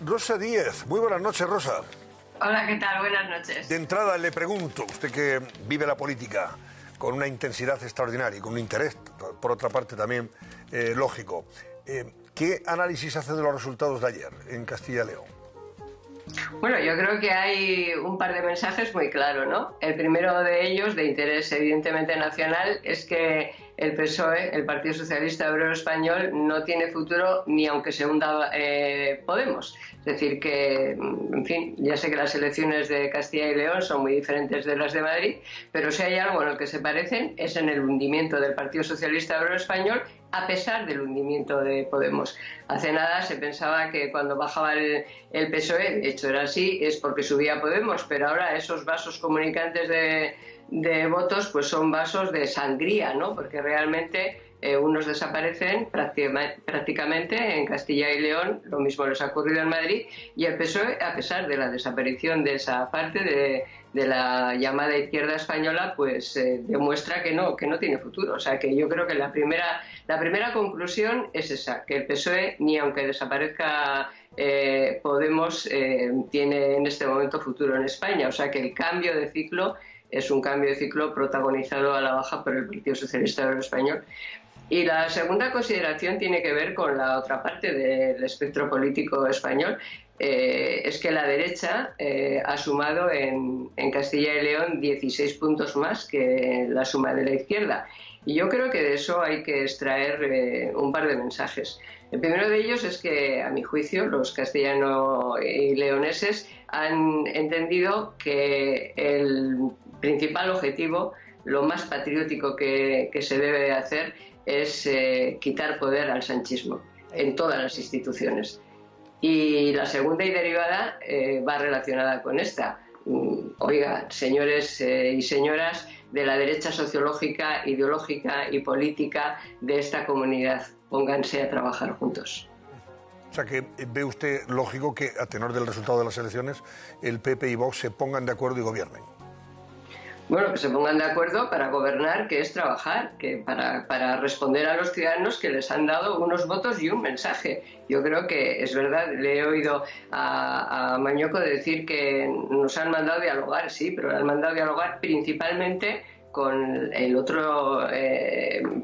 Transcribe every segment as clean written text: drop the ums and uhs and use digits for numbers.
Rosa Díez. Muy buenas noches, Rosa. Hola, ¿qué tal? Buenas noches. De entrada le pregunto, usted que vive la política con una intensidad extraordinaria y con un interés, por otra parte también lógico, ¿qué análisis hace de los resultados de ayer en Castilla y León? Bueno, yo creo que hay un par de mensajes muy claros, ¿no? El primero de ellos, de interés evidentemente nacional, es que el PSOE, el Partido Socialista Obrero Español, no tiene futuro ni aunque se hunda Podemos. Es decir, que, en fin, ya sé que las elecciones de Castilla y León son muy diferentes de las de Madrid, pero si hay algo en lo que se parecen es en el hundimiento del Partido Socialista Obrero Español, a pesar del hundimiento de Podemos. Hace nada se pensaba que cuando bajaba el PSOE, de hecho era así, es porque subía Podemos, pero ahora esos vasos comunicantes de votos pues son vasos de sangría, ¿no? Porque realmente unos desaparecen prácticamente en Castilla y León, lo mismo les ha ocurrido en Madrid, y el PSOE, a pesar de la desaparición de esa parte de la llamada izquierda española, pues demuestra que no tiene futuro. O sea que yo creo que la primera conclusión es esa, que el PSOE, ni aunque desaparezca Podemos, tiene en este momento futuro en España. O sea que el cambio de ciclo es un cambio de ciclo protagonizado a la baja por el Partido Socialista Obrero Español. Y la segunda consideración tiene que ver con la otra parte del espectro político español. Es que la derecha ha sumado en Castilla y León 16 puntos más que la suma de la izquierda. Y yo creo que de eso hay que extraer un par de mensajes. El primero de ellos es que, a mi juicio, los castellanos y leoneses han entendido que el principal objetivo, lo más patriótico que se debe hacer, es quitar poder al sanchismo en todas las instituciones. Y la segunda y derivada va relacionada con esta. Oiga, señores y señoras de la derecha sociológica, ideológica y política de esta comunidad, pónganse a trabajar juntos. O sea que ve usted lógico que, a tenor del resultado de las elecciones, el PP y Vox se pongan de acuerdo y gobiernen. Bueno, que se pongan de acuerdo para gobernar, que es trabajar, que para responder a los ciudadanos que les han dado unos votos y un mensaje. Yo creo que es verdad, le he oído a Mañoco decir que nos han mandado dialogar, sí, pero han mandado dialogar principalmente con el otro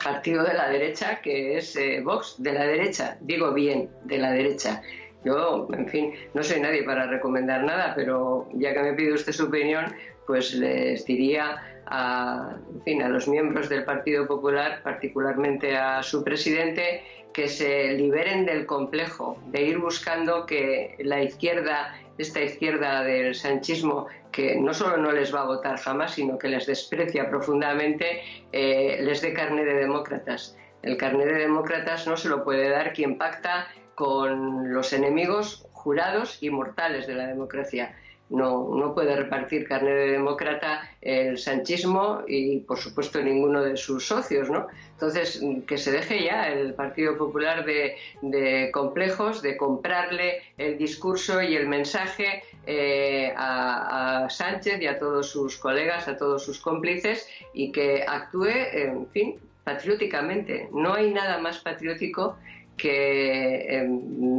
partido de la derecha, que es Vox, de la derecha, digo bien, de la derecha. Yo, en fin, no soy nadie para recomendar nada, pero ya que me pide usted su opinión, pues les diría a los miembros del Partido Popular, particularmente a su presidente, que se liberen del complejo de ir buscando que la izquierda, esta izquierda del sanchismo, que no solo no les va a votar jamás, sino que les desprecia profundamente, les dé carné de demócratas. El carné de demócratas no se lo puede dar quien pacta con los enemigos jurados y mortales de la democracia. No puede repartir carné de demócrata el sanchismo y, por supuesto, ninguno de sus socios, ¿no? Entonces, que se deje ya el Partido Popular de complejos, de comprarle el discurso y el mensaje a Sánchez y a todos sus colegas, a todos sus cómplices, y que actúe, en fin, patrióticamente. No hay nada más patriótico que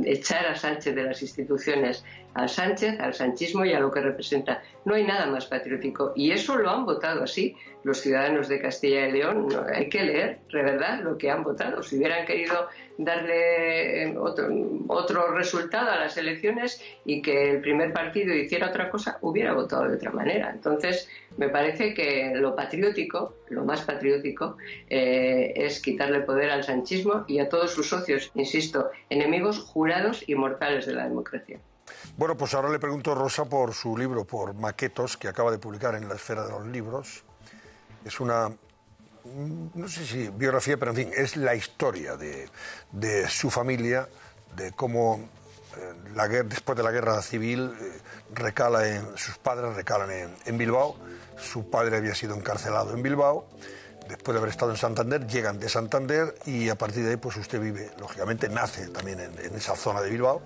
echar a Sánchez de las instituciones, a Sánchez, al sanchismo y a lo que representa. No hay nada más patriótico, y eso lo han votado así los ciudadanos de Castilla y León. No, hay que leer, de verdad, lo que han votado. Si hubieran querido darle otro resultado a las elecciones y que el primer partido hiciera otra cosa, hubiera votado de otra manera. Entonces, me parece que lo patriótico, lo más patriótico, es quitarle poder al sanchismo y a todos sus socios, insisto, enemigos jurados y mortales de la democracia. Bueno, pues ahora le pregunto, Rosa, por su libro, por Maquetos, que acaba de publicar en la Esfera de los Libros. Es una, no sé si biografía, pero en fin, es la historia de su familia, de cómo después de la guerra civil sus padres recalan en Bilbao. Su padre había sido encarcelado en Bilbao, después de haber estado en Santander, llegan de Santander y a partir de ahí pues usted vive, lógicamente nace también en esa zona de Bilbao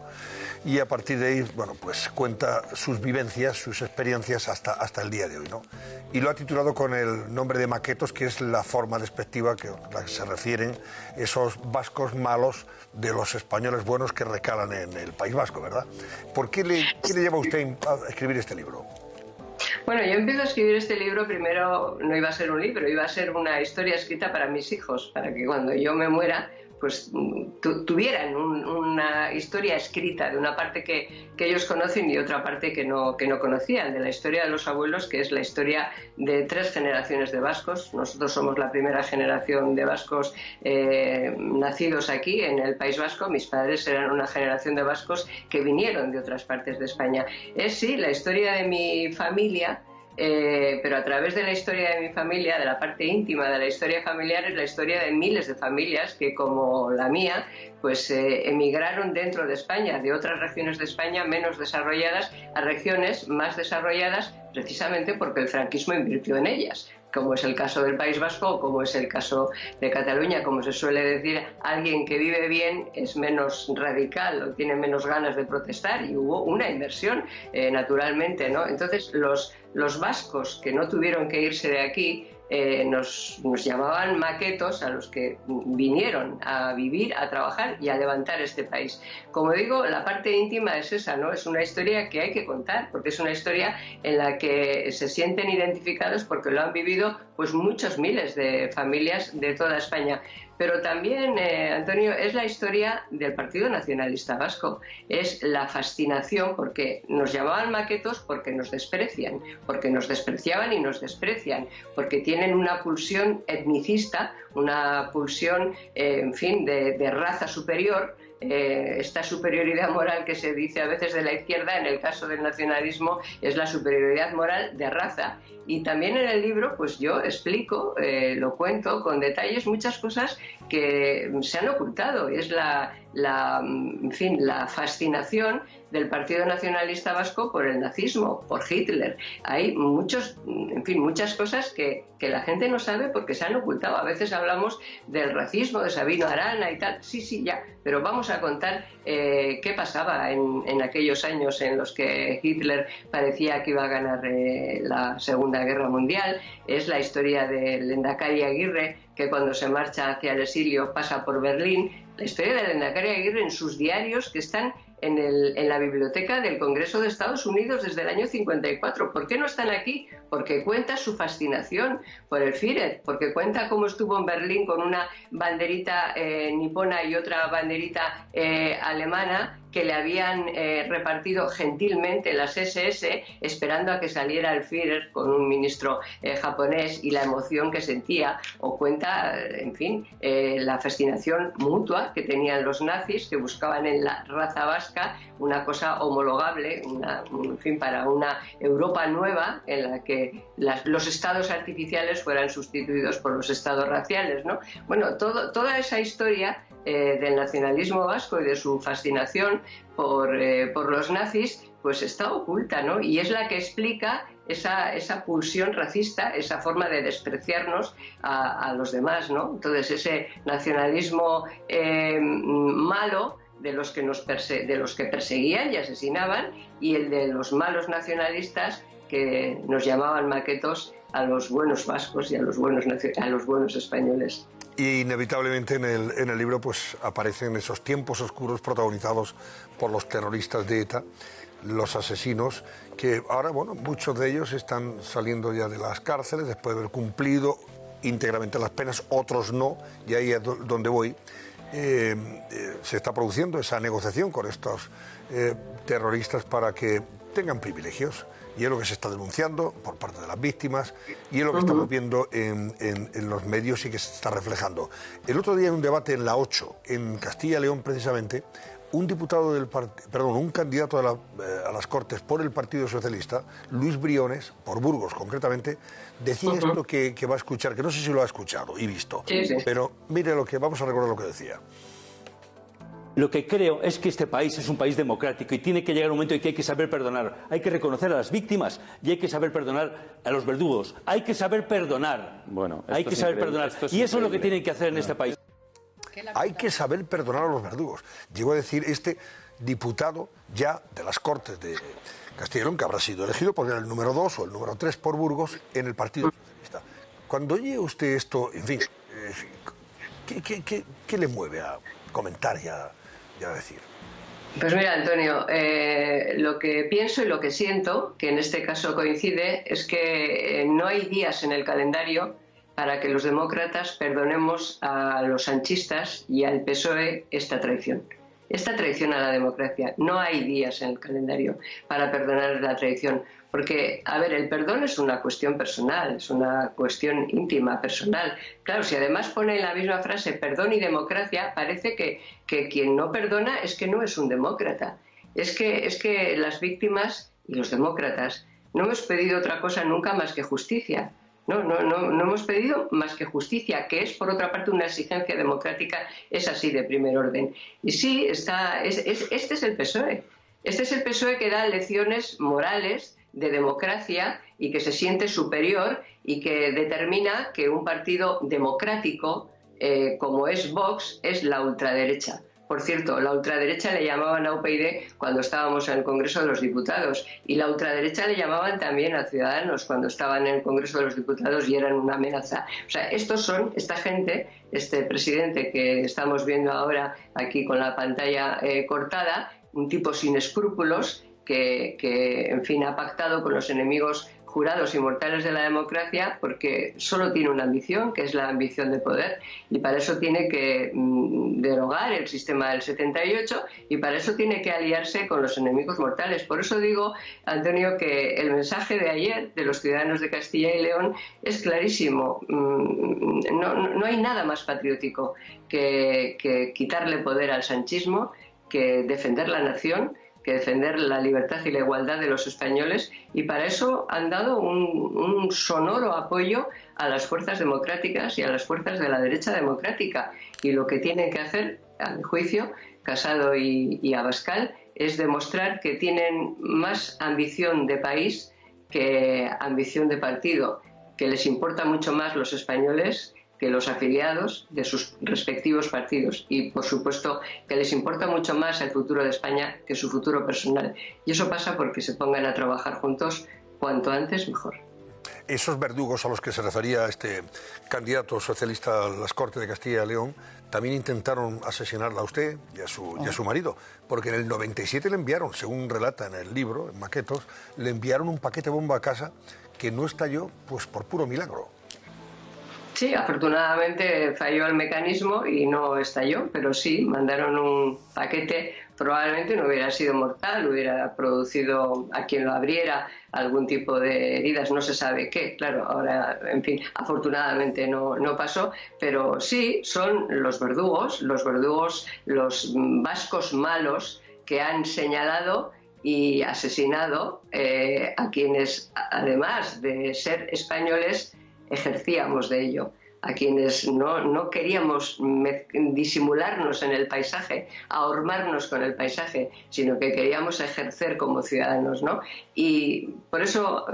y a partir de ahí, bueno, pues cuenta sus vivencias, sus experiencias hasta el día de hoy, ¿no? Y lo ha titulado con el nombre de Maquetos, que es la forma despectiva a la que se refieren esos vascos malos de los españoles buenos que recalan en el País Vasco, ¿verdad? ¿Qué le lleva a usted a escribir este libro? Bueno, yo empiezo a escribir este libro, primero no iba a ser un libro, iba a ser una historia escrita para mis hijos, para que cuando yo me muera, pues tuvieran una historia escrita de una parte que ellos conocen y otra parte que no conocían, de la historia de los abuelos, que es la historia de 3 generaciones de vascos. Nosotros somos la primera generación de vascos nacidos aquí en el País Vasco. Mis padres eran una generación de vascos que vinieron de otras partes de España. Es sí la historia de mi familia, pero a través de la historia de mi familia, de la parte íntima de la historia familiar, es la historia de miles de familias que, como la mía, pues emigraron dentro de España, de otras regiones de España menos desarrolladas, a regiones más desarrolladas, precisamente porque el franquismo invirtió en ellas, como es el caso del País Vasco o como es el caso de Cataluña. Como se suele decir, alguien que vive bien es menos radical o tiene menos ganas de protestar, y hubo una inversión, naturalmente, ¿no? Entonces, los vascos que no tuvieron que irse de aquí nos llamaban maquetos a los que vinieron a vivir, a trabajar y a levantar este país. Como digo, la parte íntima es esa, ¿no? Es una historia que hay que contar, porque es una historia en la que se sienten identificados porque lo han vivido pues muchos miles de familias de toda España. Pero también, Antonio, es la historia del Partido Nacionalista Vasco. Es la fascinación, porque nos llamaban maquetos porque nos desprecian, porque nos despreciaban y nos desprecian, porque tienen una pulsión etnicista, una pulsión, en fin, de raza superior. Esta superioridad moral que se dice a veces de la izquierda, en el caso del nacionalismo, es la superioridad moral de raza. Y también en el libro, pues yo explico, lo cuento con detalles, muchas cosas que se han ocultado. Es en fin, la fascinación del Partido Nacionalista Vasco por el nazismo, por Hitler. Hay muchas cosas que la gente no sabe porque se han ocultado. A veces hablamos del racismo, de Sabino Arana y tal. Sí, ya, pero vamos a contar qué pasaba en aquellos años en los que Hitler parecía que iba a ganar la Segunda Guerra Mundial. Es la historia del Lehendakari Aguirre, que cuando se marcha hacia el exilio pasa por Berlín. La historia del Lehendakari Aguirre en sus diarios, que están en la biblioteca del Congreso de Estados Unidos desde el año 54. ¿Por qué no están aquí? Porque cuenta su fascinación por el Führer, porque cuenta cómo estuvo en Berlín con una banderita nipona y otra banderita alemana que le habían repartido gentilmente las SS, esperando a que saliera el Führer con un ministro japonés, y la emoción que sentía. O cuenta, en fin, la fascinación mutua que tenían los nazis, que buscaban en la raza vasca una cosa homologable, en fin, para una Europa nueva en la que los estados artificiales fueran sustituidos por los estados raciales, ¿no? Bueno, toda esa historia del nacionalismo vasco y de su fascinación por los nazis, pues está oculta, ¿no? Y es la que explica esa pulsión racista, esa forma de despreciarnos a los demás, ¿no? Entonces, ese nacionalismo malo de los que perseguían y asesinaban, y el de los malos nacionalistas que nos llamaban maquetos a los buenos vascos y a los buenos españoles. Y inevitablemente en el libro pues aparecen esos tiempos oscuros protagonizados por los terroristas de ETA, los asesinos, que ahora, bueno, muchos de ellos están saliendo ya de las cárceles después de haber cumplido íntegramente las penas, otros no, y ahí es donde voy. Se está produciendo esa negociación con estos terroristas para que tengan privilegios, y es lo que se está denunciando por parte de las víctimas, y es lo que estamos viendo en los medios y que se está reflejando. El otro día en un debate en la 8, en Castilla y León precisamente, un candidato a las Cortes por el Partido Socialista, Luis Briones, por Burgos concretamente, decía esto que va a escuchar, que no sé si lo ha escuchado y visto, sí. pero mire vamos a recordar lo que decía. Lo que creo es que este país es un país democrático y tiene que llegar un momento en que hay que saber perdonar. Hay que reconocer a las víctimas y hay que saber perdonar a los verdugos. Hay que saber perdonar. Bueno, hay que saber perdonar. Y eso es lo que tienen que hacer en este país. Hay que saber perdonar a los verdugos. Llegó a decir este diputado ya de las Cortes de Castilla y León, que habrá sido elegido porque era el número 2 o el número 3 por Burgos en el Partido Socialista. Cuando oye usted esto, en fin, ¿qué le mueve a comentar y a decir? Pues mira, Antonio, lo que pienso y lo que siento, que en este caso coincide, es que no hay días en el calendario para que los demócratas perdonemos a los sanchistas y al PSOE esta traición a la democracia. No hay días en el calendario para perdonar la traición. Porque, a ver, el perdón es una cuestión personal, es una cuestión íntima, personal. Claro, si además pone en la misma frase perdón y democracia, parece que quien no perdona es que no es un demócrata. Es que las víctimas y los demócratas no hemos pedido otra cosa nunca más que justicia. No hemos pedido más que justicia, que es, por otra parte, una exigencia democrática, es así de primer orden. Y sí, este es el PSOE. Este es el PSOE que da lecciones morales de democracia y que se siente superior y que determina que un partido democrático, como es Vox, es la ultraderecha. Por cierto, la ultraderecha le llamaban a UPyD cuando estábamos en el Congreso de los Diputados, y la ultraderecha le llamaban también a Ciudadanos cuando estaban en el Congreso de los Diputados y eran una amenaza. O sea, esta gente, este presidente que estamos viendo ahora aquí con la pantalla cortada, un tipo sin escrúpulos que, en fin, ha pactado con los enemigos jurados y mortales de la democracia porque solo tiene una ambición, que es la ambición de poder, y para eso tiene que derogar el sistema del 78 y para eso tiene que aliarse con los enemigos mortales. Por eso digo, Antonio, que el mensaje de ayer de los ciudadanos de Castilla y León es clarísimo. No hay nada más patriótico que quitarle poder al sanchismo, que defender la nación, que defender la libertad y la igualdad de los españoles, y para eso han dado un sonoro apoyo a las fuerzas democráticas y a las fuerzas de la derecha democrática. Y lo que tienen que hacer, a mi juicio, Casado y Abascal, es demostrar que tienen más ambición de país que ambición de partido, que les importa mucho más los españoles que los afiliados de sus respectivos partidos, y por supuesto que les importa mucho más el futuro de España que su futuro personal, y eso pasa porque se pongan a trabajar juntos cuanto antes mejor. Esos verdugos a los que se refería este candidato socialista a las Cortes de Castilla y León también intentaron asesinarla a usted y a su marido, porque en el 97 le enviaron, según relata en el libro, en Maquetos, le enviaron un paquete bomba a casa que no estalló pues por puro milagro. Sí, afortunadamente falló el mecanismo y no estalló, pero sí, mandaron un paquete, probablemente no hubiera sido mortal, hubiera producido a quien lo abriera algún tipo de heridas, no se sabe qué, claro, ahora, en fin, afortunadamente no pasó, pero sí, son los verdugos, los vascos malos que han señalado y asesinado a quienes, además de ser españoles, ejercíamos de ello, a quienes no queríamos disimularnos en el paisaje, ahormarnos con el paisaje, sino que queríamos ejercer como ciudadanos, ¿no? Y por eso,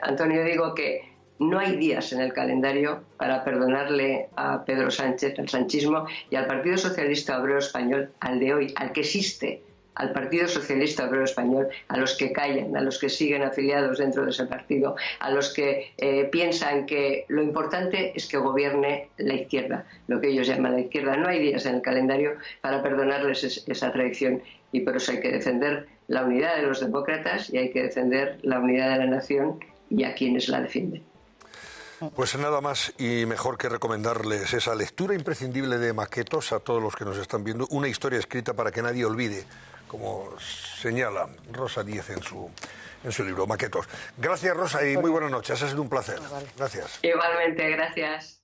Antonio, digo que no hay días en el calendario para perdonarle a Pedro Sánchez, al sanchismo y al Partido Socialista Obrero Español, al de hoy, al que existe, al Partido Socialista Obrero Español, a los que callan, a los que siguen afiliados dentro de ese partido, a los que piensan que lo importante es que gobierne la izquierda, lo que ellos llaman la izquierda. No hay días en el calendario para perdonarles esa traición, y por eso hay que defender la unidad de los demócratas y hay que defender la unidad de la nación y a quienes la defienden. Pues nada más y mejor que recomendarles esa lectura imprescindible de Maquetos a todos los que nos están viendo, una historia escrita para que nadie olvide, como señala Rosa Díez en su libro Maquetos. Gracias, Rosa, y muy buenas noches. Ha sido un placer. Gracias. Igualmente, gracias.